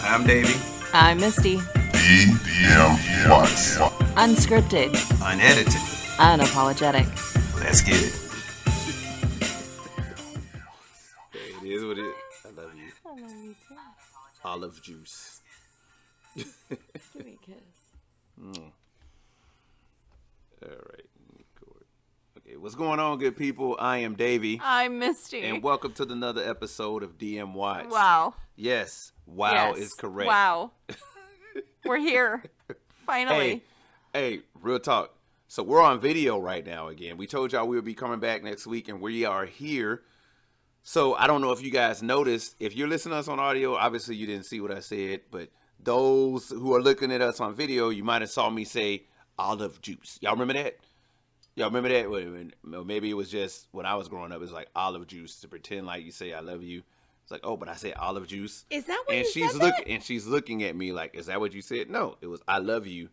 I'm Davie. I'm Misty. DM Watts. Unscripted. Unedited. Unapologetic. Let's get it. It is what it is. I love you. I love you too. Olive juice. Give me a kiss. All right. Okay, what's going on, good people? I am Davie. I'm Misty. And welcome to another episode of DM Watts. Wow. Yes. Wow Yes. is correct. Wow. We're here. Finally. Hey, real talk. So we're on video right now again. We told y'all we would be coming back next week, and we are here. So I don't know if you guys noticed. If you're listening to us on audio, obviously you didn't see what I said. But those who are looking at us on video, you might have saw me say olive juice. Y'all remember that? Y'all remember that? Maybe it was just when I was growing up. It was like olive juice to pretend like you say I love you. It's like, oh, but I said olive juice. Is that what and you she's said? looking and she's looking at me like, is that what you said? No, it was I love you.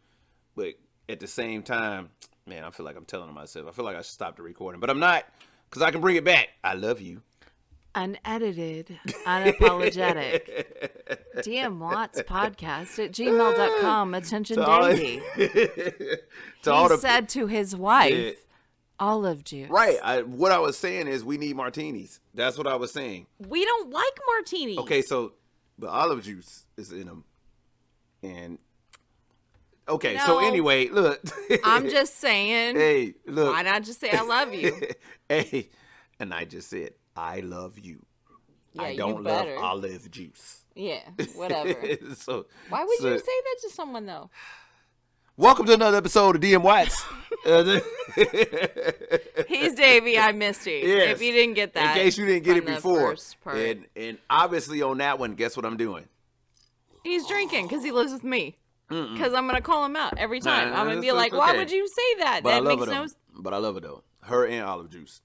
But at the same time, man, I feel like I'm telling on myself. I feel like I should stop the recording, but I'm not, because I can bring it back. I love you. Unedited, unapologetic. DM Watts podcast at gmail.com. Attention, Davie. He said to his wife, olive juice. Right. What I was saying is we need martinis. That's what I was saying. We don't like martinis. Okay, so the olive juice is in them. And okay, No. so anyway, look. I'm just saying. Hey, look. Why not just say I love you? Hey, and I just said I love you. Yeah, I don't you love better. olive juice. Yeah, whatever. So Why would you say that to someone, though? welcome to another episode of DM Watts. He's Davie, I'm Misty. Yes. If you didn't get that. In case you didn't get it from the before. first part. And obviously on that one, guess what I'm doing? He's drinking because he lives with me. Because I'm going to call him out every time. Nah, I'm going to be that's like, okay. why would you say that? But I That love makes it no though. But I love it though. Her and olive juice.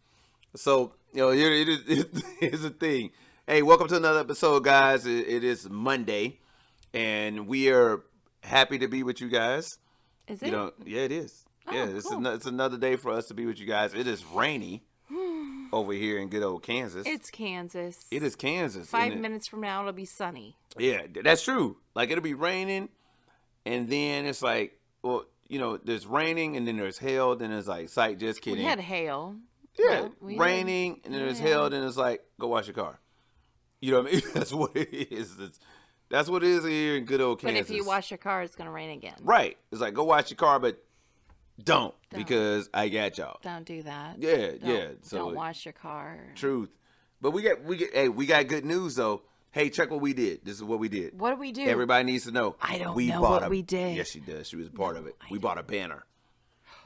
So, here's the thing. Hey, welcome to another episode, guys. It is Monday, and we are happy to be with you guys. Is it? Yeah, it is. Oh, Yeah, cool. it's another day for us to be with you guys. It is rainy over here in good old Kansas. It's Kansas. It is Kansas. 5 and minutes from now, it'll be sunny. Yeah, that's true. Like, it'll be raining, and then it's like, well, there's raining, and then there's hail, then it's like, sight, just kidding. We had hail. Yeah, Well, we raining, and then there's hail, then it's like, go wash your car. You know what I mean? That's what it is. That's what it is here in good old Kansas. But if you wash your car, it's going to rain again. Right. It's like, go wash your car, but don't. Because I got y'all. Don't do that. Yeah. So Don't wash your car. Truth. But we got good news though. Hey, check what we did. This is what we did. What did we do? Everybody needs to know. I don't know what we did. Yes, she does. She was a part of it. We bought a banner.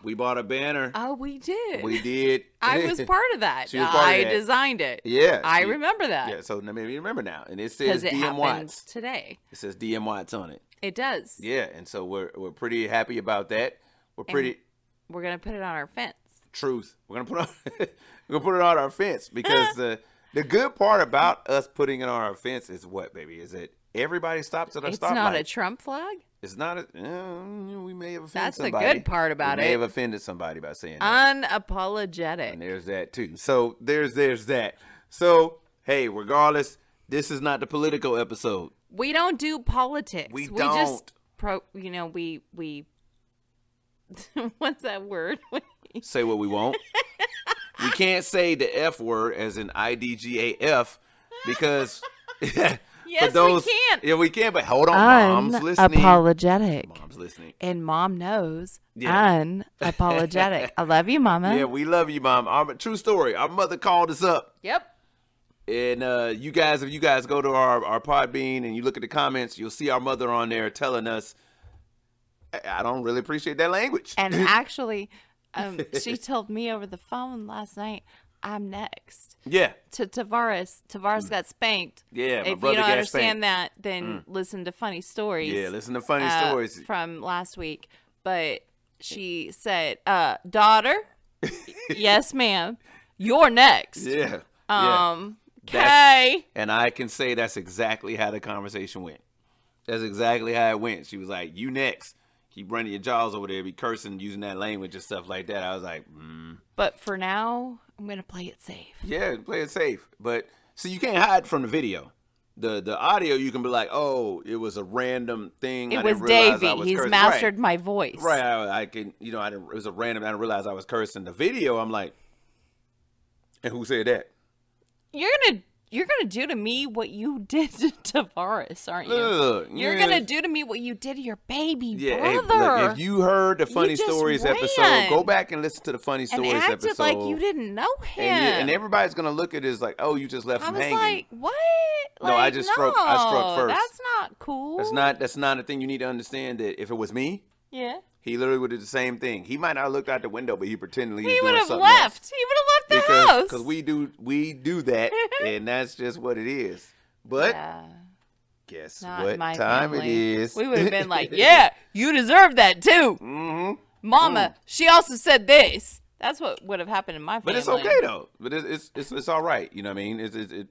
We bought a banner. Oh, we did. We did. I was part of that. She was part of that. Designed it. Yeah. I remember that. Yeah, so maybe you remember now. And it Because says it DM happened Watts. today. It says DM Watts on it. It does. Yeah, and so we're pretty happy about that. We're pretty We're going to put it on our fence. truth. We're gonna put it on our fence because the good part about us putting it on our fence is what, baby? Is that everybody stops at our stoplight. It's not a Trump flag? It's not a. We may have offended That's the somebody. good part about we may it. have offended somebody by saying that. Unapologetic. And there's that too. So there's that. So hey, regardless, this is not the political episode. We don't do politics. We just don't. we what's that word? Say what we want. We can't say the F word as in IDGAF because Yes, those, we can. Yeah, we can, but hold on. Mom's listening. Unapologetic. Mom's listening. And mom knows. Yeah. Unapologetic. I love you, mama. Yeah, we love you, Mom. True story. Our mother called us up. Yep. And if you guys go to our Podbean and you look at the comments, you'll see our mother on there telling us, I don't really appreciate that language. And actually, she told me over the phone last night, I'm next. Yeah. To Tavares. Tavares got spanked. Yeah, my If you brother don't got understand spanked. that, then listen to funny stories. Yeah, listen to funny stories. From last week. But she said, daughter, yes, ma'am, you're next. Yeah. Okay. And I can say that's exactly how the conversation went. That's exactly how it went. She was like, you next. Keep running your jaws over there, be cursing, using that language and stuff like that. I was like, But for now, I'm going to play it safe. Yeah, play it safe. But, see, you can't hide from the video. The audio, you can be like, oh, it was a random thing. It was Davie. He's mastered my voice. Right. I can, you know, it was a random. I didn't realize I was cursing. The video, I'm like, and who said that? You're gonna do to me what you did to Tavares, aren't you? Look, you're gonna do to me what you did to your baby brother. Hey, look, if you heard the funny stories episode, go back and listen to the funny stories and acted episode. like you didn't know him. And everybody's gonna look at it as like, oh, you just left him hanging. I was like, what? No, I struck first. That's not cool. That's not a thing you need to understand. That if it was me, yeah, he literally would do the same thing. He might not have looked out the window, but he pretended he would have something left. else. He would have left the house. Because we do that, and that's just what it is. But guess not what my time family. it is? We would have been like, yeah, you deserve that too. Mm-hmm. Mama, she also said this. That's what would have happened in my family. But it's okay though. But it's all right. You know what I mean? It,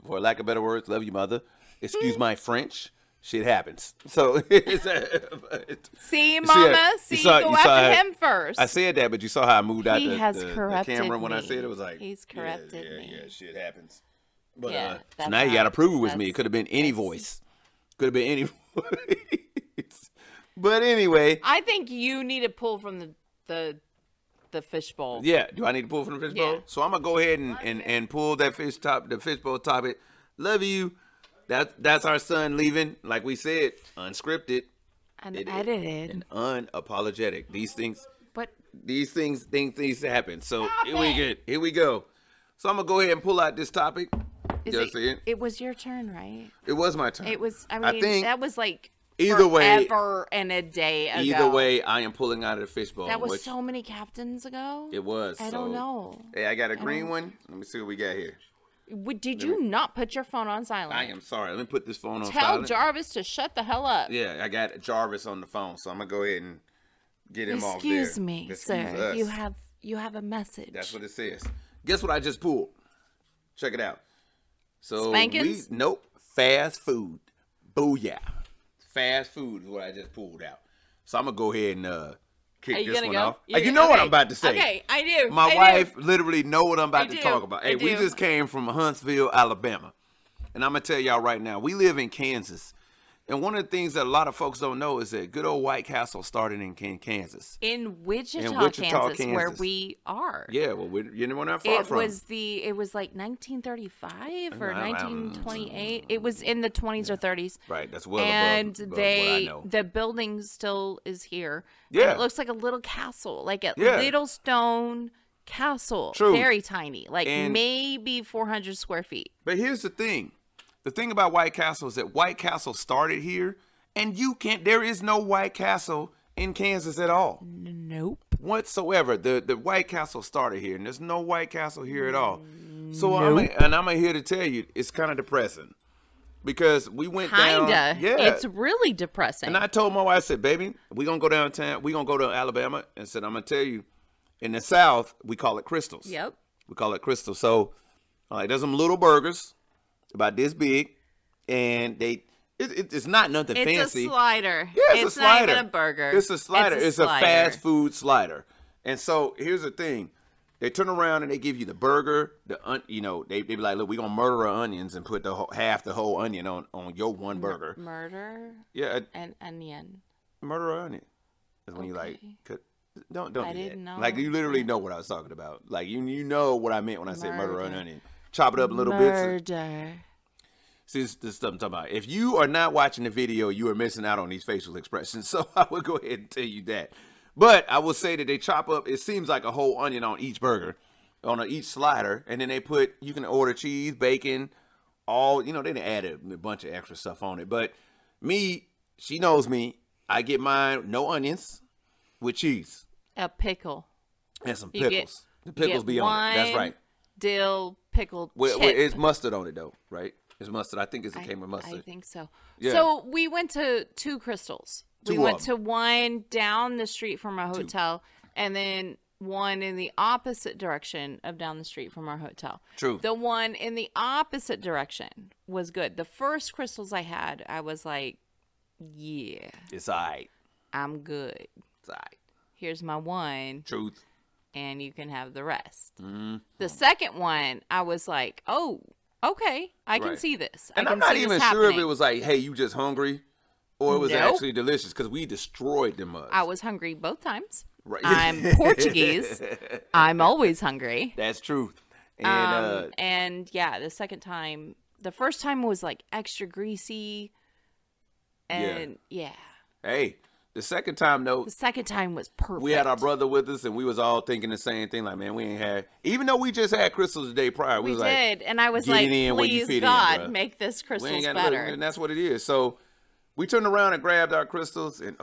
for lack of better words, love you, mother. Excuse my French. Shit happens. So see, Mama, go after him first. I said that, but you saw how I moved out the camera when I said it. It was like he's corrupted me. Yeah, shit happens. But yeah, so now you got to prove it with me. It could have been any voice. Could have been any voice. But anyway, I think you need to pull from the fishbowl. Yeah, do I need to pull from the fishbowl? Yeah. So I'm gonna go ahead and pull that the fishbowl topic. Love you. That's our son leaving, like we said, unscripted, unedited, and unapologetic. These things happen. So here we go. So I'm gonna go ahead and pull out this topic. It was your turn, right? It was my turn. It was. I think that was like either way, forever and a day ago. Either way, I am pulling out of the fishbowl. That was so many captains ago. It was. I don't know. Hey, I got a green one. Let me see what we got here. Did you not put your phone on silent? I am sorry. Let me put this phone on Tell silent. Jarvis to shut the hell up. Yeah, I got Jarvis on the phone, so I'm gonna go ahead and get him off there. Excuse me, sir. Us. You have a message. That's what it says. Guess what I just pulled? Check it out. So Spankins? Nope. Fast food. Booyah. Fast food is what I just pulled out. So I'm gonna go ahead and kick this one off. You know what I'm about to say. Okay, I do. My wife literally know what I'm about to talk about. Hey, we just came from Huntsville, Alabama. And I'm going to tell y'all right now, we live in Kansas. And one of the things that a lot of folks don't know is that good old White Castle started in Kansas. In Wichita, Kansas, where we are. Yeah, well, you're not far from. It was like 1935 or 1928. It was in the 20s or 30s. Right, that's well above what I know. The building still is here. Yeah. And it looks like a little castle, like a little stone castle. True. Very tiny, like maybe 400 square feet. But here's the thing. The thing about White Castle is that White Castle started here, and there is no White Castle in Kansas at all. Nope. Whatsoever. The White Castle started here, and there's no White Castle here at all. So I'm here to tell you, it's kind of depressing. Because we went down. Yeah. It's really depressing. And I told my wife, I said, baby, we're going to go downtown. We're going to go to Alabama. And said, I'm going to tell you, in the South, we call it Crystals. Yep. We call it Crystals. So, there's some little burgers about this big, and it's not nothing fancy. It's a slider. Yeah, it's a slider. Not even a burger. It's a slider. It's a fast food slider. And so here's the thing: they turn around and they give you the burger. They be like, look, we're gonna murder our onions and put half the whole onion on your one burger. Murder. Yeah. An onion. Murder an onion. That's when you like cut. Don't I do didn't that. know. Like you literally know what I was talking about. Like you know what I meant when I said murder an onion. Chop it up in little bits. Murder. See, this is stuff I'm talking about. If you are not watching the video, you are missing out on these facial expressions. So I will go ahead and tell you that. But I will say that they chop up, it seems like a whole onion on each burger, on each slider. And then you can order cheese, bacon, they didn't add a bunch of extra stuff on it. But she knows me. I get mine, no onions, with cheese. A pickle. And some pickles. The pickles be on it. That's right. Dill, pickled chip. It's mustard on it, though, right? It's mustard. I think it came with mustard. I think so. Yeah. So we went to two Crystals. We went to one down the street from our hotel, and then one in the opposite direction of down the street from our hotel. True. The one in the opposite direction was good. The first Crystals I had, I was like, yeah. It's all right. I'm good. It's all right. Here's my one. Truth. And you can have the rest. Mm-hmm. The second one, I was like, oh, Okay, I can see this. And I'm not even sure if it was like, hey, you just hungry, or it was actually delicious because we destroyed them mugs. I was hungry both times. Right. I'm Portuguese. I'm always hungry. That's true. And yeah, the first time was like extra greasy. And yeah. Hey, the second time though. The second time was perfect. We had our brother with us, and we was all thinking the same thing. Like, man, we ain't had. Even though we just had crystals the day prior, we was did, like, and I was like, please God, make this crystals better. And that's what it is. So we turned around and grabbed our crystals, and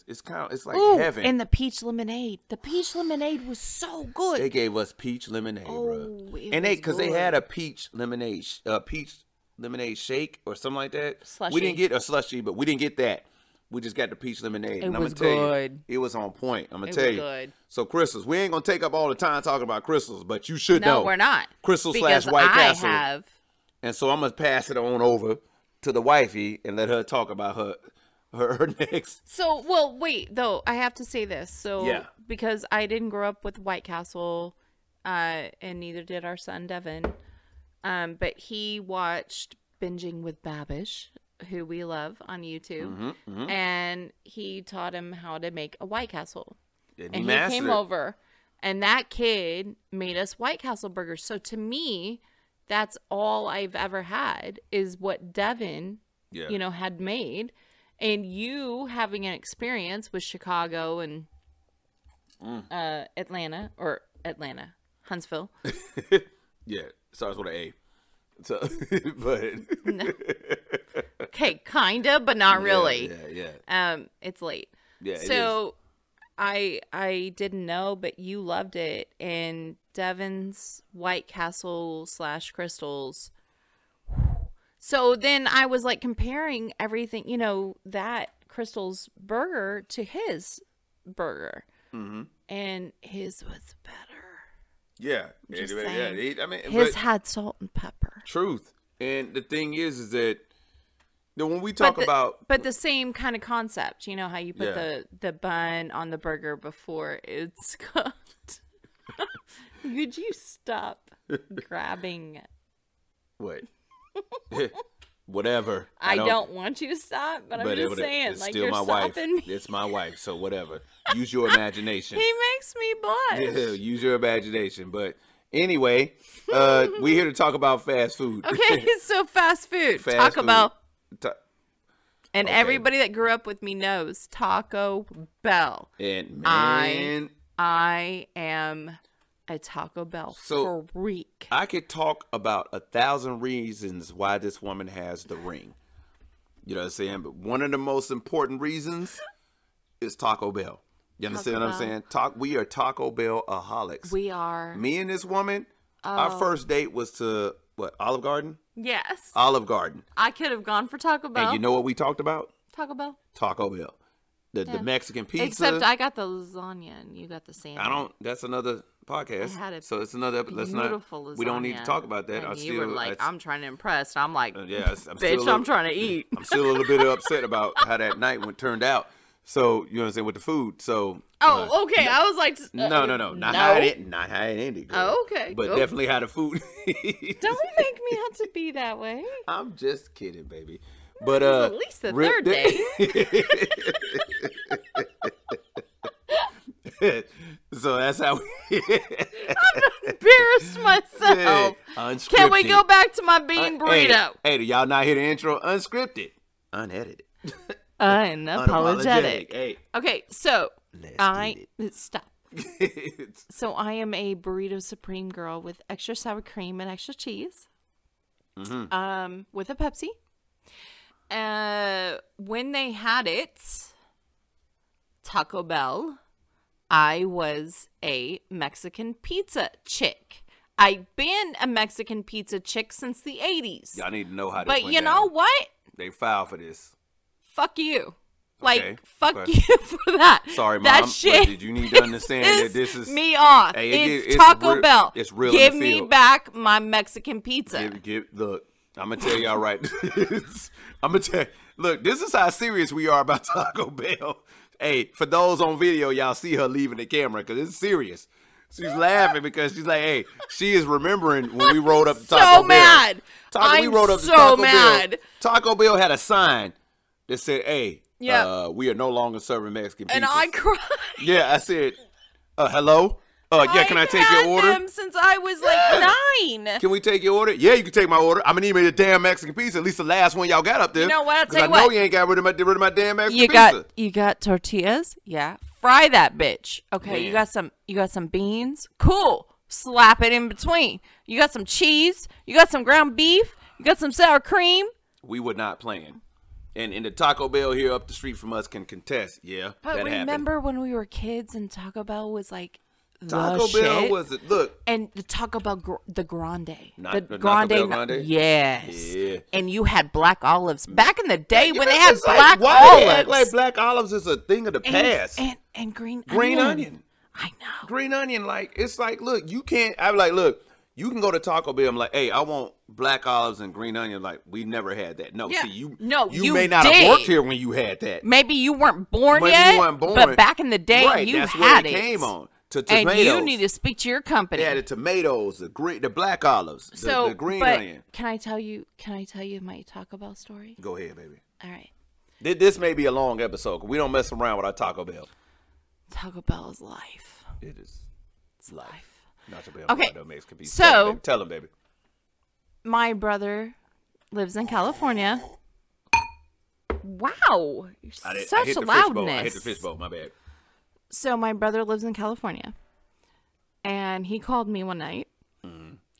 it's kind of like heaven. And the peach lemonade. The peach lemonade was so good. They gave us peach lemonade, bro. And they had a peach lemonade shake or something like that. Slushy. We didn't get a slushy, but we didn't get that. We just got the peach lemonade. And I'm gonna tell you, it was on point. I'm gonna tell you. Good. So crystals, we ain't gonna take up all the time talking about crystals, but you should know. No, we're not. Crystals / White Castle. And so I'm gonna pass it on over to the wifey and let her talk about her next. So, well, wait, though, I have to say this. So, because I didn't grow up with White Castle, and neither did our son Devin, but he watched Binging with Babish, who we love on YouTube, and he taught him how to make a White Castle. And he came over, and that kid made us White Castle burgers. So to me, that's all I've ever had is what Devin, had made. And you having an experience with Chicago and Huntsville. Yeah, starts with an A. So, but no. Okay, kinda, but not really. Yeah. It's late. Yeah. So I didn't know, but you loved it, and Devin's White Castle / crystals. So then I was like comparing everything, that Crystal's burger to his burger, and his was better. Yeah, his had salt and pepper. Truth, and the thing is that when we talk about, but the same kind of concept, how you put the bun on the burger before it's cooked. Could you stop grabbing? What? Whatever. I don't want you to stop, but I'm just saying, it's like, still you're my wife. stopping me. It's my wife, so whatever. Use your imagination. He makes me blush. Yeah, use your imagination. But anyway, we're here to talk about fast food. Okay, so fast food. Taco Bell. And everybody that grew up with me knows Taco Bell. And man, I am a Taco Bell freak. I could talk about 1,000 reasons why this woman has the ring. You know what I'm saying? But one of the most important reasons is Taco Bell. You understand what I'm saying? We are Taco Bell aholics. We are. Me and this woman, our first date was to, Olive Garden? Yes. Olive Garden. I could have gone for Taco Bell. And you know what we talked about? Taco Bell. Taco Bell. The Mexican pizza. Except I got the lasagna and you got the sandwich. That's another podcast. I had it. So it's another, lasagna. We don't need to talk about that. And you were like, I'm trying to impress. I'm like, bitch, I'm trying to eat. I'm still a little bit upset about how that night turned out. So, you know what I'm saying, with the food. So. Okay. I was like. No. Not how it ended. Girl. Oh, okay. But definitely how the food. Don't make me have to be that way. I'm just kidding, baby. But at least the third day. So that's how we. I'm embarrassed myself. Unscripted. Can we go back to my bean burrito? Hey, do y'all not hear the intro? Unscripted, unedited, unapologetic. Hey. Okay, so stop. So I am a burrito supreme girl with extra sour cream and extra cheese. With a Pepsi. When they had it, Taco Bell, I was a Mexican pizza chick. I've been a Mexican pizza chick since the 80s. Y'all need to know how this But went you down. know what? They filed for this. Fuck you. Fuck you for that. Sorry, Mom. That shit but did you need to understand that this is me off? Hey, it's Taco Bell. It's real. Give in the me field. back my Mexican pizza. Look, I'm gonna tell y'all right. I'm gonna tell. Look, this is how serious we are about Taco Bell. Hey, for those on video, y'all see her leaving the camera because it's serious. She's laughing because she's like, hey, she is remembering when we rolled up to Taco Bell. Mad. We rode up to Taco Bell. Taco Bell had a sign that said, hey, we are no longer serving Mexican pizzas. And I cried. Yeah, I said, hello? Can I take your order? I've had them since I was like 9. Can we take your order? Yeah, you can take my order. I'm going to need me a damn Mexican pizza, at least the last one y'all got up there. You know what? I'll tell you I know you ain't got rid of my damn Mexican pizza. You got tortillas? Yeah. Fry that bitch. Okay, man. You got some beans? Cool. Slap it in between. You got some cheese? You got some ground beef? You got some sour cream? We were not playing. And in the Taco Bell here up the street from us can contest. Yeah, but that remember happened. when we were kids and Taco Bell was like Taco Bell was it? Look, and the Taco Bell the Grande, the Grande, yes, yeah. And you had black olives back in the day when they had black olives. Why they act like black olives is a thing of the past? And green onion. I know green onion. Like it's like, look, you can't. I'm like, look, you can go to Taco Bell. I'm like, hey, I want black olives and green onion. Like we never had that. No, see you. No, you may not have worked here when you had that. Maybe you weren't born yet. But back in the day, right, you that's had where it. Came on. To tomatoes. And you need to speak to your company. Yeah, the tomatoes, the black olives, the green onion. Can I tell you my Taco Bell story? Go ahead, baby. All right. This may be a long episode. We don't mess around with our Taco Bell. Taco Bell is life. It is. It's life. Nacho Bell. Okay. Makes be. So tell them, baby. My brother lives in California. Wow, such loudness. I hit the fishbowl. My bad. So my brother lives in California, and he called me one night,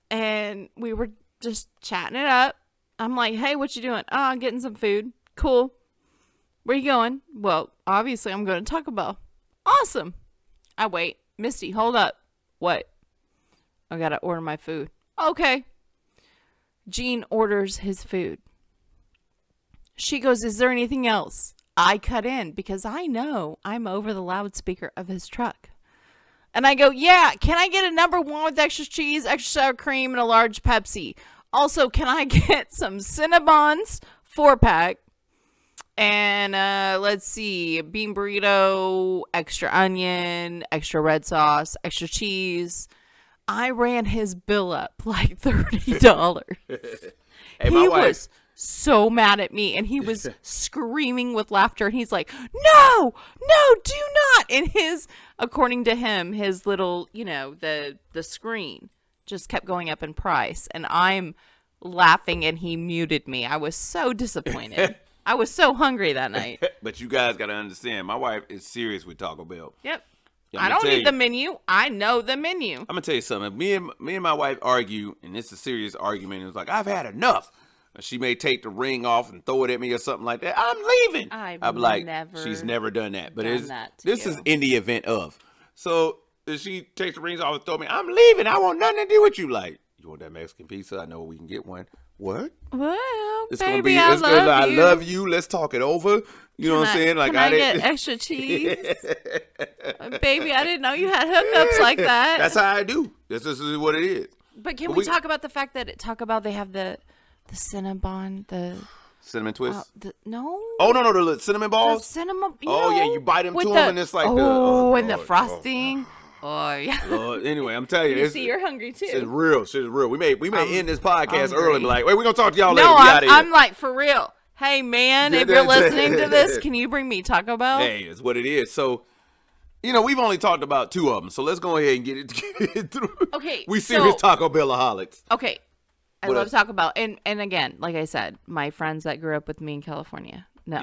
and we were just chatting it up. I'm like, hey, what you doing? Oh, I'm getting some food. Cool. Where you going? Well, obviously, I'm going to Taco Bell. Awesome. I wait. Misty, hold up. What? I got to order my food. Okay. Gene orders his food. She goes, is there anything else? I cut in because I know I'm over the loudspeaker of his truck. And I go, yeah, can I get a #1 with extra cheese, extra sour cream, and a large Pepsi? Also, can I get some Cinnabons 4-pack? And let's see, bean burrito, extra onion, extra red sauce, extra cheese. I ran his bill up like $30. Hey, he was so mad at me, and he was screaming with laughter, and he's like, no, do not. And according to him, his little, the screen just kept going up in price, and I'm laughing, and he muted me. I was so disappointed. I was so hungry that night. But you guys got to understand, my wife is serious with Taco Bell. Yep. I don't need the menu. I know the menu. I'm going to tell you something. Me and my wife argue, and it's a serious argument. It's like, I've had enough. She may take the ring off and throw it at me or something like that. I'm leaving. I'm like, she's never done that. But this is in the event of. So if she takes the rings off and throw me, I'm leaving. I want nothing to do with you. Like, you want that Mexican pizza? I know we can get one. What? Well, it's baby, I love you. Let's talk it over. You know what I'm saying? Like, can I get extra cheese? Baby, I didn't know you had hookups like that. That's how I do. This is what it is. But can we talk about the fact that at Taco Bell they have the Cinnabon, the cinnamon twist? No. Oh, no, the cinnamon balls? The cinnamon, yeah, you bite them to them and it's like and the frosting. Oh, yeah. Anyway, I'm telling you. See, you're hungry too. It's real. Shit's real. We may end this podcast early and be like, wait, we're going to talk to y'all later. No, I'm like, for real. Hey, man, if you're listening to this, can you bring me Taco Bell? Hey, it's what it is. So, we've only talked about 2 of them. So let's go ahead and get it through. Okay. We serious Taco Bell-aholics. Okay. I love Taco Bell. And again, like I said, my friends that grew up with me in California. No.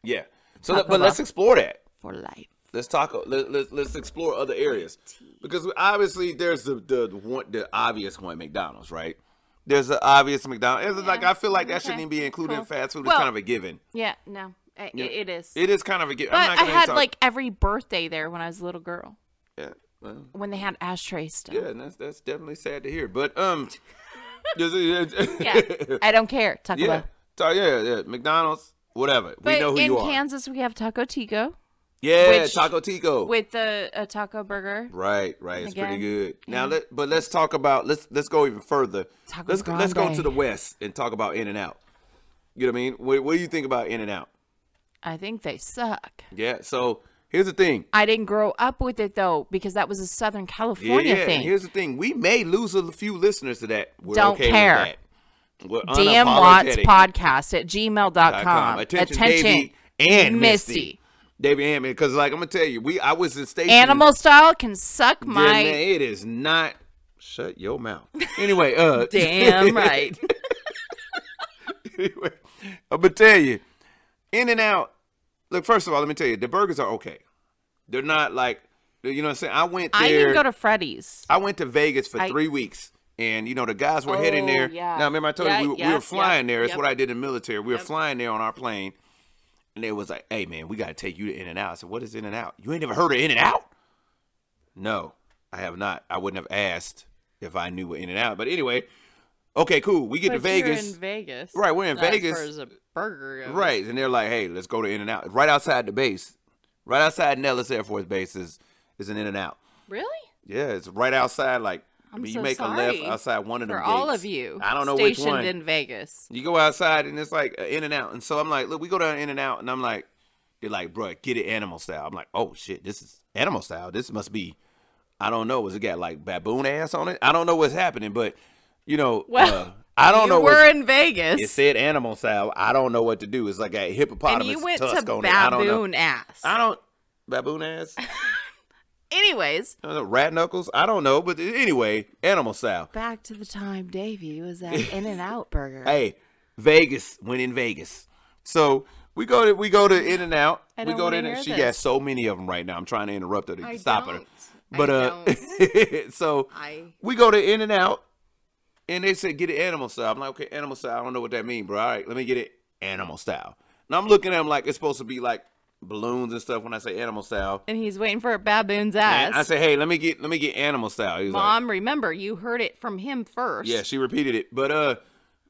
Yeah. So, but let's explore that. For life. Let's talk. Let's explore other areas, because obviously there's the obvious one, McDonald's, right? There's the obvious McDonald's. It's like I feel like that shouldn't even be included in fast food. It's kind of a given. Yeah, no, it is. It is kind of a given. But I had like every birthday there when I was a little girl. Yeah. Well, when they had ashtrays still. Yeah, and that's definitely sad to hear. But yeah, I don't care. Taco Bell. Yeah. McDonald's, whatever. But we know who you are. In Kansas, we have Taco Tico. Yeah, Taco Tico with a taco burger. Right. It's pretty good. Yeah. Now, let's talk about let's go even further. Let's go to the West and talk about In-N-Out. You know what I mean? What do you think about In-N-Out? I think they suck. Yeah. So Here's the thing. I didn't grow up with it though, because that was a Southern California thing. And here's the thing. We may lose a few listeners to that. We're Don't okay care. With that. We're DM Watts Podcast at gmail.com. Attention Davie and Misty. Davie and Misty. Because, like, I'm going to tell you, I was in station. Animal style can suck my... It is not... Shut your mouth. Anyway, Damn right. Anyway, I'm going to tell you, In-N-Out, look, first of all, let me tell you, the burgers are okay. They're not like, you know what I'm saying? I went there. I didn't go to Freddy's. I went to Vegas for 3 weeks. And, you know, the guys were heading there. Yeah. Now, remember I told you we were flying there. That's what I did in the military. We were flying there on our plane. And they was like, hey, man, we got to take you to In-N-Out. I said, what is In-N-Out? You ain't never heard of In-N-Out? No, I have not. I wouldn't have asked if I knew what In-N-Out. But anyway, okay, cool. We get to Vegas. You're in Vegas. Right, we're in Vegas. As far as a burger goes. Right, and they're like, hey, let's go to In-N-Out. Right outside the base. Right outside Nellis Air Force Base is an In-N-Out. Really? Yeah, it's right outside, like, you make a left outside one of them gates. For all of you. I don't know which one. Stationed in Vegas. You go outside and it's like In-N-Out. And so I'm like, look, we go down In-N-Out and I'm like, they're like, bro, get it animal style. I'm like, oh shit, this is animal style. This must be, I don't know. Was it got like baboon ass on it? I don't know what's happening, but you know, I don't know. We're in Vegas. It said animal style. I don't know what to do. It's like a hippopotamus and you went tusk to on baboon ass. Baboon ass. Anyways. Rat knuckles? I don't know. But anyway, animal style. Back to the time Davie was at In-N-Out Burger. Hey, Vegas. Went in Vegas. So we go to In-N-Out. We go to she got so many of them right now. I'm trying to interrupt her to stop her. But so we go to In-N-Out and they said get it animal style. I'm like, okay, animal style. I don't know what that means, bro. All right, let me get it animal style. And I'm looking at them like it's supposed to be like balloons and stuff when I say animal style. And he's waiting for a baboon's ass. And I say, hey, let me get animal style. He was Mom, remember, you heard it from him first. Yeah, she repeated it. But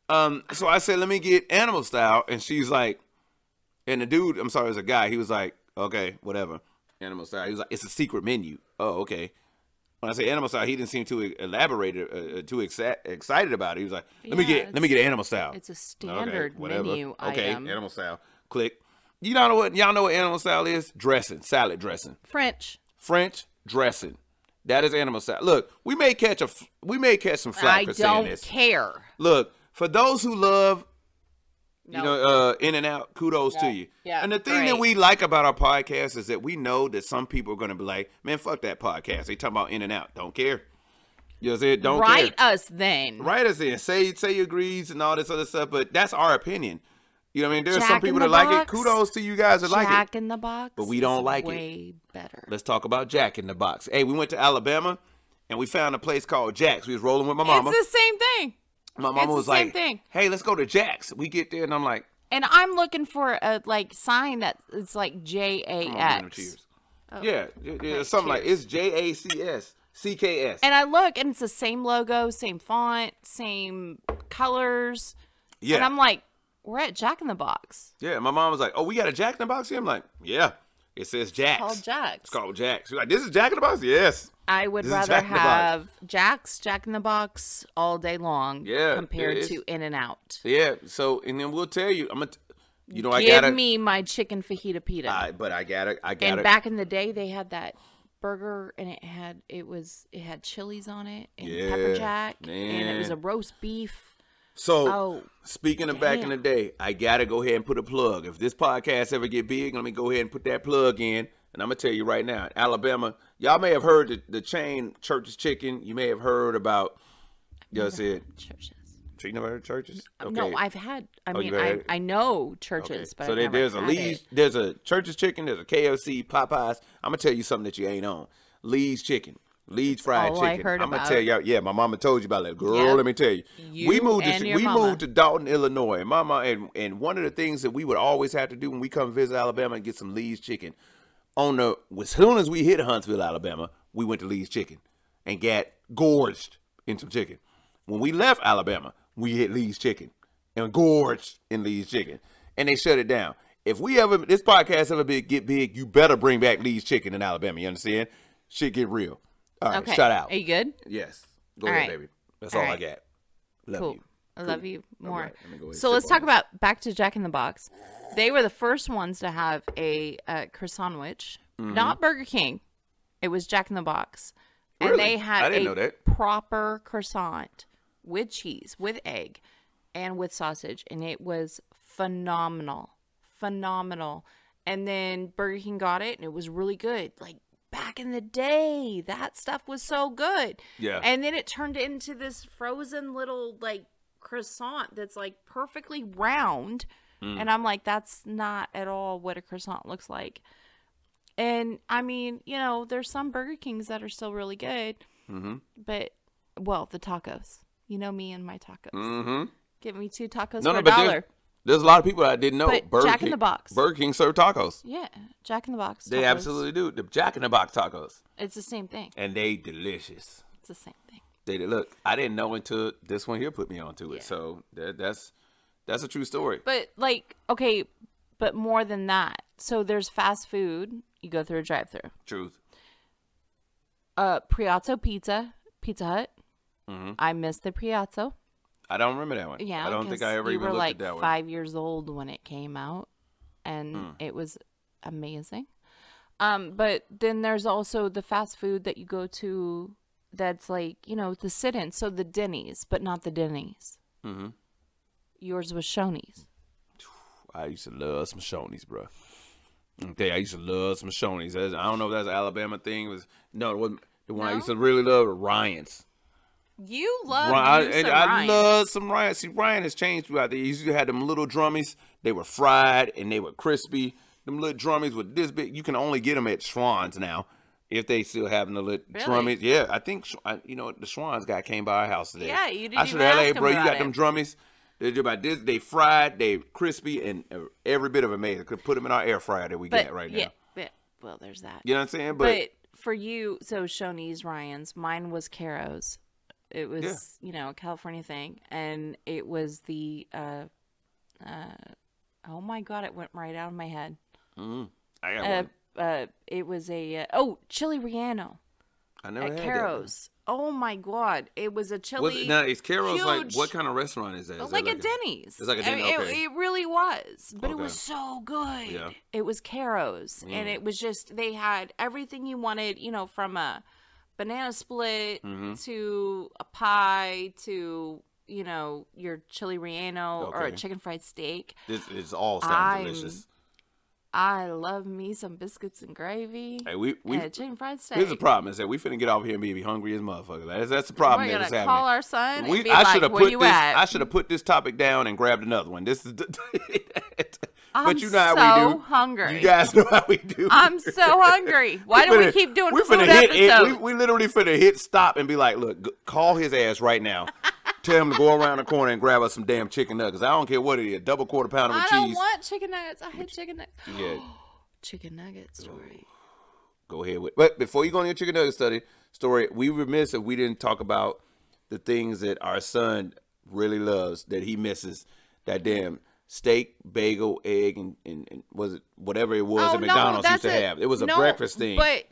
so I said, let me get animal style, and she's like, and the dude, I'm sorry, it was a guy. He was like, okay, whatever, animal style. He was like, it's a secret menu. Oh, okay. When I say animal style, he didn't seem too elaborated, too excited about it. He was like, let me get animal style. It's a standard menu item. Okay, animal style. Click. Y'all know what animal style is? Dressing, salad dressing. French dressing. That is animal style. Look, we may catch some flack for saying this. I don't care. Look, for those who love, In-N-Out, kudos to you. Yeah, and the thing that we like about our podcast is that we know that some people are going to be like, man, fuck that podcast. They talking about In-N-Out. Don't care. You know what I'm saying? Don't care. Write us then. Write us in. Say you agrees and all this other stuff, but that's our opinion. You know what I mean? There's some people that like it. Kudos to you guys that like it. Jack in the Box. But we don't like it. Way better. Let's talk about Jack in the Box. Hey, we went to Alabama and we found a place called Jack's. We was rolling with my mama. It's the same thing. My mama was like, hey, let's go to Jack's. We get there and I'm like. And I'm looking for a sign that it's like JAX. Yeah, something like it's JACS. CKS. And I look and it's the same logo, same font, same colors. Yeah. And I'm like, we're at Jack in the Box. Yeah, my mom was like, oh, we got a Jack in the Box here? I'm like, yeah. It says Jack's. It's called Jack's. It's called Jack's. She's like, this is Jack in the Box? Yes. I would rather have Jack's, Jack in the Box all day long compared to In-N-Out. Yeah, so, and then we'll tell you, Give me my chicken fajita pita. But I got it. And back in the day, they had that burger and it had chilies on it and pepper jack and it was a roast beef. So, speaking of back in the day, I got to go ahead and put a plug. If this podcast ever get big, let me go ahead and put that plug in. And I'm going to tell you right now, Alabama, y'all may have heard the chain Church's Chicken. You may have heard about, Churches. So you never heard of Churches? Okay. No, I've had, I know Churches, but so there's a Church's Chicken, there's a KFC, Popeyes. I'm going to tell you something that you ain't on. Lee's Chicken. Lee's fried chicken. I'm gonna tell y'all. Yeah, my mama told you about that. Girl, let me tell you. We moved to Dalton, Illinois, and and one of the things that we would always have to do when we come visit Alabama and get some Lee's Chicken. As soon as we hit Huntsville, Alabama, we went to Lee's Chicken and got gorged in some chicken. When we left Alabama, we hit Lee's Chicken and gorged in Lee's Chicken, and they shut it down. If this podcast ever get big, you better bring back Lee's Chicken in Alabama. You understand? Shit get real. All right, shout out. Are you good? Yes. Go ahead, baby. That's all I got. Love you. I love you more. Right, so let's talk about back to Jack in the Box. They were the first ones to have a croissant sandwich not Burger King. It was Jack in the Box. Really? And they had I didn't know that. proper croissant with cheese, with egg, and with sausage. And it was phenomenal. Phenomenal. And then Burger King got it, and it was really good. Like, back in the day, that stuff was so good. Yeah. And then it turned into this frozen little, like, croissant that's, like, perfectly round. And I'm like, that's not at all what a croissant looks like. And, I mean, you know, there's some Burger Kings that are still really good. But, well, the tacos. You know me and my tacos. Give me 2 tacos for $1. There's a lot of people I didn't know. But Jack in the Box. Burger King serve tacos. Yeah, Jack in the Box. They absolutely do. The Jack in the Box tacos. It's the same thing. And they delicious. It's the same thing. Look, I didn't know until this one here put me onto it. So that's a true story. But like, okay, but more than that. So there's fast food. You go through a drive-through. Truth. Priazzo Pizza, Pizza Hut. I miss the Priazzo. I don't remember that one. Yeah, I don't think I ever even looked at that one. You were like 5 years old when it came out, and it was amazing. But then there's also the fast food that you go to that's like, you know, the sit-in. So the Denny's, but not the Denny's. Yours was Shoney's. I used to love some Shoney's, bro. Okay, I used to love some Shoney's. I don't know if that's an Alabama thing. It wasn't the one I used to really love. Ryan's. You love I love some Ryan. See, Ryan has changed throughout the years. You had them little drummies. They were fried and they were crispy. Them little drummies were this big. You can only get them at Schwann's now, if they still have the little drummies. Yeah, I think you know the Schwann's guy came by our house today. Yeah, you didn't I should even have ask hey, bro, him you about got them it. drummies. They do about this. They fried, they crispy, and every bit of amazing. Could put them in our air fryer that we get right now. Yeah, well, there's that. You know what I'm saying? But for you, so Shoney's, Ryan's, mine was Caro's. It was, you know, a California thing, and it was the, oh my God, it went right out of my head. I got one. It was a, chili Relleno. I never had Caro's. Oh my God, it was a chili. Now, is Caro's huge, like, what kind of restaurant is that? Is like that a Denny's. It's like a Denny's, okay. It really was, but it was so good. Yeah. It was Caro's, and it was just, they had everything you wanted, you know, from a banana split to a pie to, you know, your chili Relleno or a chicken fried steak. This is all sounds delicious. I love me some biscuits and gravy. Hey, we chicken fried steak. Here's the problem is that we finna get off here and be hungry as motherfuckers. That's the problem. We're that's gonna happening. call our son and be I like, should have where you at? I should have put this topic down and grabbed another one. This is I'm but you know how we do. Hungry. You guys know how we do. I'm so hungry. Why do we keep doing food episodes? We literally finna hit stop and be like, look, call his ass right now. Tell him to go around the corner and grab us some damn chicken nuggets. I don't care what it is. Double quarter pounder with cheese. I don't want chicken nuggets. I hate chicken nuggets. Yeah. Chicken nugget story. Go ahead with. But before you go on your chicken nugget story, we remiss if we didn't talk about the things that our son really loves that he misses. That damn steak, bagel, egg, and was it whatever it was that McDonald's used to have. It was a breakfast thing. But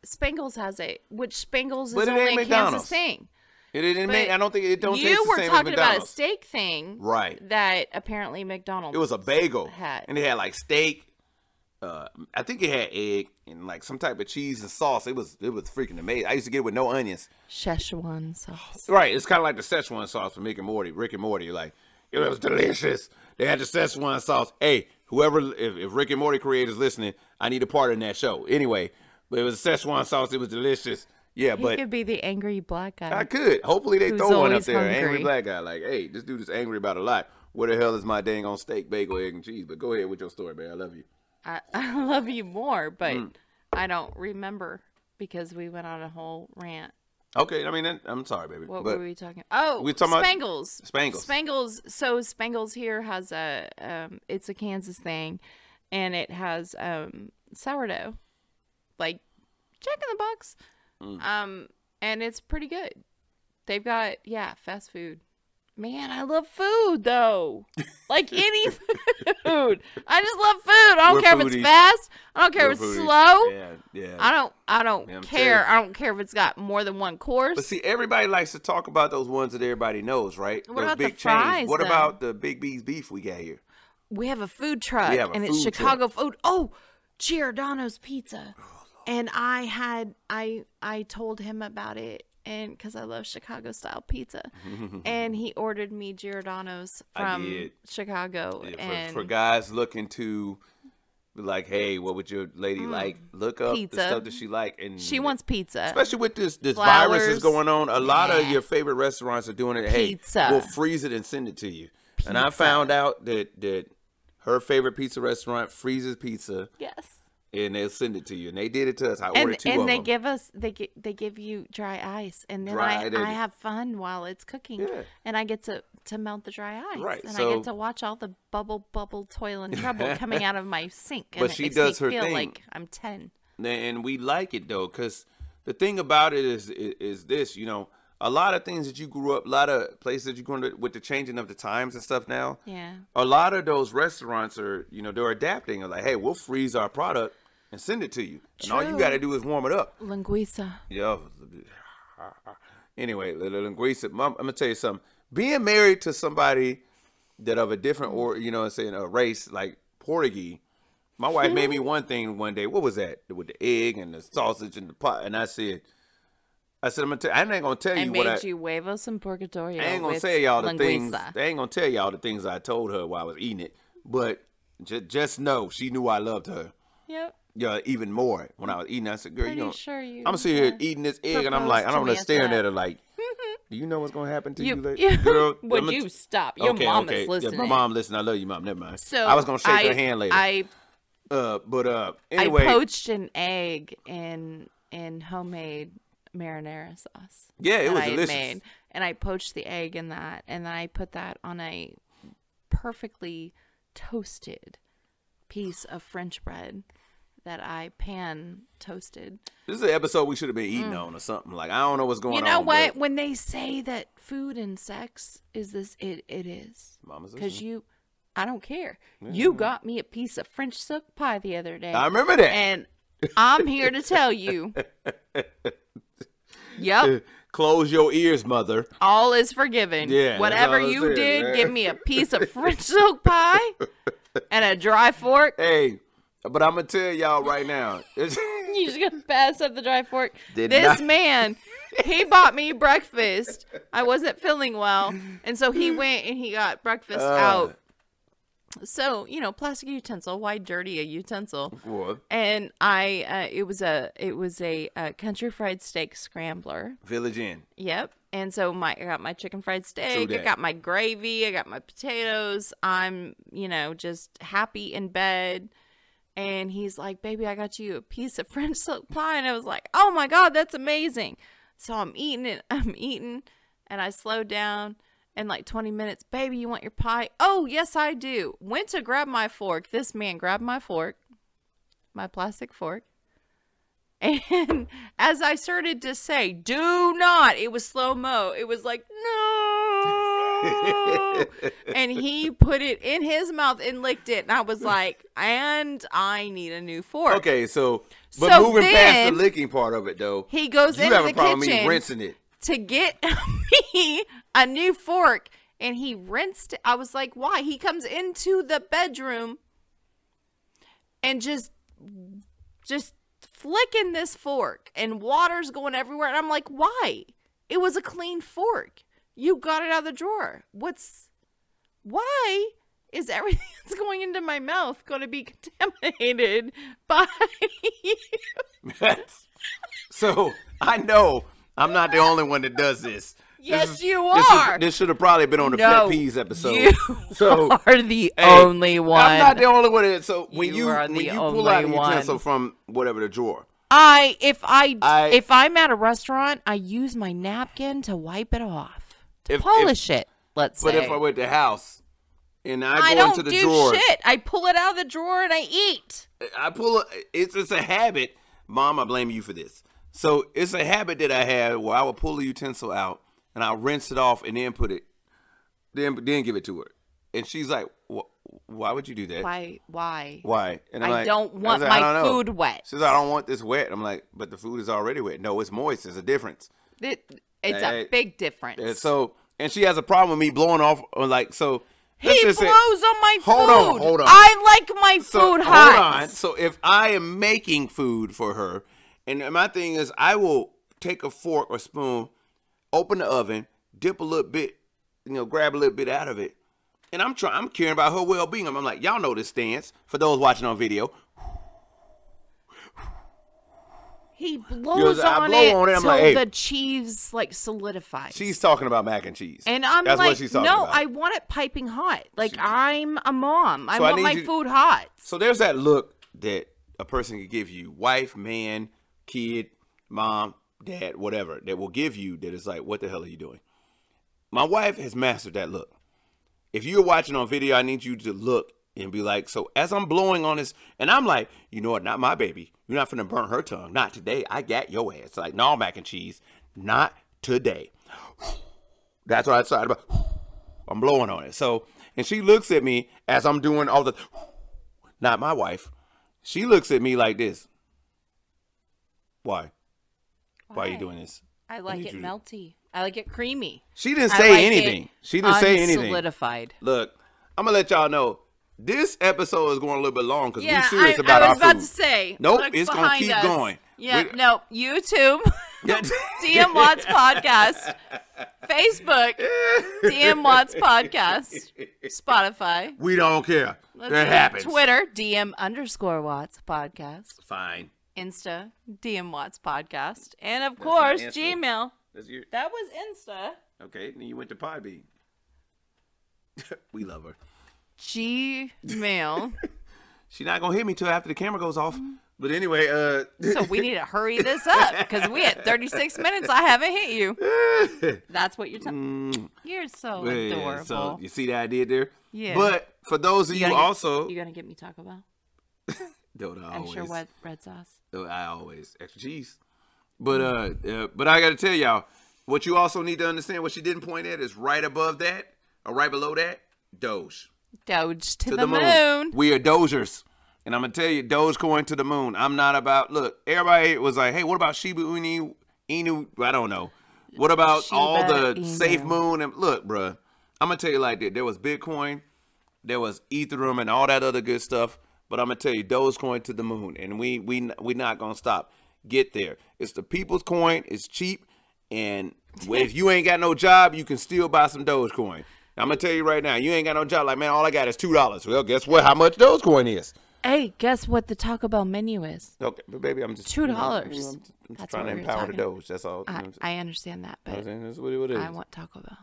Spangles has it, which Spangles is But it only ain't a McDonald's. Kansas thing. It didn't make. I don't think it don't taste You the were same as talking about a McDonald's. steak thing, Right? That apparently McDonald's. It was a bagel, had. and it had like steak. I think it had egg and like some type of cheese and sauce. It was freaking amazing. I used to get it with no onions. Szechuan sauce. Right, it's kind of like the Szechuan sauce from Rick and Morty. Like it was delicious. They had the Szechuan sauce. Hey, whoever, if Rick and Morty creators listening, I need a part in that show. Anyway, but it was Szechuan sauce. It was delicious. Yeah, He could be the angry black guy. I could. Hopefully they throw one up there. Hungry. Angry black guy. Like, hey, this dude is angry about a lot. Where the hell is my dang on steak, bagel, egg, and cheese? But go ahead with your story, man. I love you. I love you more, but I don't remember because we went on a whole rant. Okay, I mean, I'm sorry, baby. What were we talking? Oh, we talking Spangles. Spangles. Spangles. So Spangles here has it's a Kansas thing, and it has sourdough, like Jack in the Box, and it's pretty good. They've got fast food. Man, I love food though. Like any food. I just love food. I don't care if it's fast. I don't care if it's slow. Yeah. I don't care. I don't care if it's got more than one course. But see, everybody likes to talk about those ones that everybody knows, right? What those about big the fries, chains. What though? about the Big B's beef we got here? We have a food truck, and it's food Chicago food. Oh, Giordano's pizza. And I told him about it, and because I love Chicago style pizza, and he ordered me Giordano's from Chicago. Yeah, and for guys looking to be like, hey, what would your lady like? Look up pizza. the stuff that she like, and she wants pizza, especially with this Flowers. virus is going on. A lot of your favorite restaurants are doing it. Pizza. Hey, we'll freeze it and send it to you. And I found out that her favorite pizza restaurant freezes pizza. Yes. And they'll send it to you, and they did it to us. I ordered 2 of them. And they give you dry ice, and then I have fun while it's cooking, and I get to melt the dry ice, right? And so, I get to watch all the bubble, toil, and trouble coming out of my sink. But and she it does makes me her feel thing, like I'm 10. And we like it though, because the thing about it is this, you know, a lot of things that you grew up, a lot of places that you grew up with the changing of the times and stuff now. Yeah. A lot of those restaurants are, you know, they're adapting. They're like, hey, we'll freeze our product and send it to you. And all you got to do is warm it up. Linguiça. Yeah. Anyway, linguiça. I'm going to tell you something. Being married to somebody that of a different, or you know, saying a race like Portuguese, my wife made me one thing one day. What was that? With the egg and the sausage and the pot. And I said, I'm gonna I ain't gonna tell you what I made you huevos and purgatorio. I ain't gonna tell y'all the things. They ain't gonna tell y'all the things I told her while I was eating it. But just know she knew I loved her. Yep. Yeah, even more when I was eating. I said, "Girl, Pretty you know, sure you I'm sitting here eating this egg, and I'm like, I'm gonna staring at her like, do you know what's gonna happen to you later, girl? Would you stop? Your mom is listening. Yeah, my mom listen. I love you, mom. Never mind. So I was gonna shake her hand later. Anyway, I poached an egg in homemade marinara sauce. Yeah, it was delicious. And I poached the egg in that, and then I put that on a perfectly toasted piece of French bread that I pan toasted. This is an episode we should have been eating on or something. Like, I don't know what's going on. You know what? When they say that food and sex is this, it is. Mama's because I don't care. Yeah. You got me a piece of French silk pie the other day. I remember that. And I'm here to tell you. Yep. Close your ears, mother. All is forgiven. Yeah. Whatever you did, give me a piece of French silk pie and a dry fork. Hey, but I'm going to tell y'all right now. You just going to pass up the dry fork? This man, he bought me breakfast. I wasn't feeling well. And so he went and he got breakfast out. So, you know, plastic utensil. Why dirty a utensil? What? And it was a country fried steak scrambler. Village Inn. Yep. And so I got my chicken fried steak. I got my gravy. I got my potatoes. I'm, you know, just happy in bed. And he's like, baby, I got you a piece of French silk pie. And I was like, oh my God, that's amazing. So I'm eating it. And I slowed down. In like 20 minutes, baby, you want your pie? Oh, yes, I do. Went to grab my fork. This man grabbed my fork, my plastic fork. And as I started to say, do not, it was slow-mo. It was like, no. And he put it in his mouth and licked it. And I was like, and I need a new fork. Okay, but moving past the licking part of it, though. He goes into the kitchen. Me rinsing it. To get me a new fork, and he rinsed it. I was like, why? He comes into the bedroom and just flicking this fork, and water's going everywhere. And I'm like, why? It was a clean fork. You got it out of the drawer. Why is everything that's going into my mouth going to be contaminated by you? So I know I'm not the only one that does this. Yes, you are. This should have probably been on the Pet Peeves episode. You are the only one. I'm not the only one. So when you pull out a utensil from whatever the drawer, if I'm at a restaurant, I use my napkin to wipe it off, to polish it. Let's say. But if I went to the house and I go into the drawer, don't do shit. I pull it out of the drawer and I eat. It's a habit. Mom, I blame you for this. So it's a habit that I have where I will pull the utensil out and I'll rinse it off and then then give it to her. And she's like, why would you do that? Why? And I don't want my food wet. She says, I don't want this wet. I'm like, but the food is already wet. No, it's moist. There's a difference. It's a big difference. And she has a problem with me blowing off. He blows on my food. Hold on. I like my food hot. Hold on. So if I am making food for her, and my thing is, I will take a fork or spoon, open the oven, dip a little bit, grab a little bit out of it, and I'm caring about her well-being. I'm like, y'all know this stance. For those watching on video, he blows on it until the cheese solidifies. She's talking about mac and cheese, and I'm That's like, what she's talking no, about. I want it piping hot. I'm a mom. I want my food hot. So there's that look that a person could give you, wife, man, kid, mom, dad, whatever, that will give you that is like, what the hell are you doing? My wife has mastered that look. If you're watching on video, I need you to look and be like, so as I'm blowing on this, and I'm like, you know what, not my baby. You're not finna burn her tongue. Not today. I got your ass. Like, no, mac and cheese. Not today. That's what I decided about. I'm blowing on it. So, and she looks at me as I'm doing all the, not my wife. She looks at me like this. Why? Why are you doing this? I like it melty. I like it creamy. She didn't say anything. She didn't say anything. Solidified. Look, I'm gonna let y'all know this episode is going a little bit long because we're serious about our food. I was about to say. Nope, it's gonna keep going. Yeah, no, YouTube, DM Watts Podcast, Facebook, DM Watts Podcast, Spotify. We don't care. That happens. Twitter, DM_Watts Podcast. Fine. Insta, DM Watts Podcast. And of course, Gmail. That was Insta. Okay, then you went to Podbean. We love her. Gmail. She's not gonna hit me till after the camera goes off. But anyway, so we need to hurry this up because we at 36 minutes. I haven't hit you. That's what you're telling. You're so adorable. So you see that I did there? Yeah. But for those of you also, you're gonna get me Taco Bell. I'm sure what red sauce. I always extra cheese. But I got to tell y'all, what you also need to understand, what she didn't point at is right above that or right below that, Doge. Doge to the moon. We are Dogers. And I'm going to tell you, Dogecoin to the moon. I'm not about, look, everybody was like, hey, what about Shiba Inu? I don't know. What about all the safe moon? And look, bruh, I'm going to tell you like that. There was Bitcoin, there was Ethereum and all that other good stuff. But I'm going to tell you, Dogecoin to the moon. And we not going to stop. Get there. It's the people's coin. It's cheap. And if you ain't got no job, you can still buy some Dogecoin. I'm going to tell you right now, you ain't got no job. Like, man, all I got is $2. Well, guess what? How much Dogecoin is? Hey, guess what the Taco Bell menu is? Okay, but baby, I'm just $2. I'm just trying to empower the Doge. That's all. I understand that, but that's what it is. I want Taco Bell.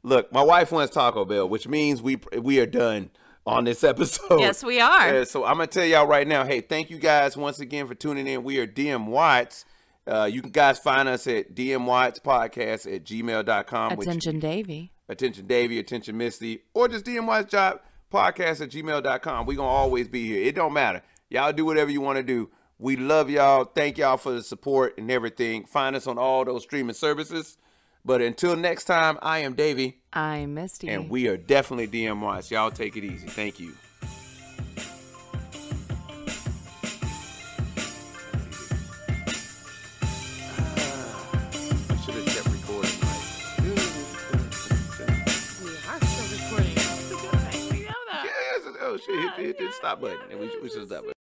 Look, my wife wants Taco Bell, which means we are done on this episode. Yes, we are. So I'm going to tell y'all right now, hey, thank you guys once again for tuning in. We are DM Watts. You can guys find us at dmwattspodcast@gmail.com. Attention Davie. Attention Davie, Attention Misty, or just DM Watts podcast@gmail.com. We're going to always be here. It don't matter. Y'all do whatever you want to do. We love y'all. Thank y'all for the support and everything. Find us on all those streaming services. But until next time, I am Davie. I'm Misty. And we are definitely DM Watts. Y'all take it easy. Thank you. I should have kept recording. We are still recording. We know that. Yeah, oh shit, hit the stop button. And we should stop it.